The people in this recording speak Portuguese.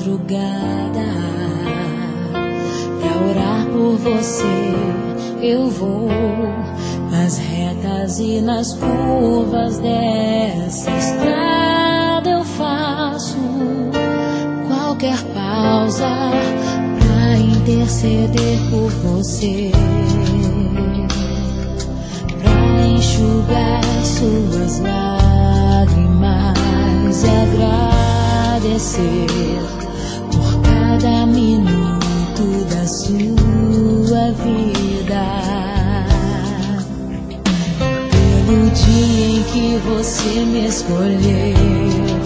madrugada. Pra orar por você eu vou nas retas e nas curvas dessa estrada. Eu faço qualquer pausa pra interceder por você, pra enxugar suas lágrimas e agradecer por cada minuto da sua vida, pelo dia em que você me escolheu.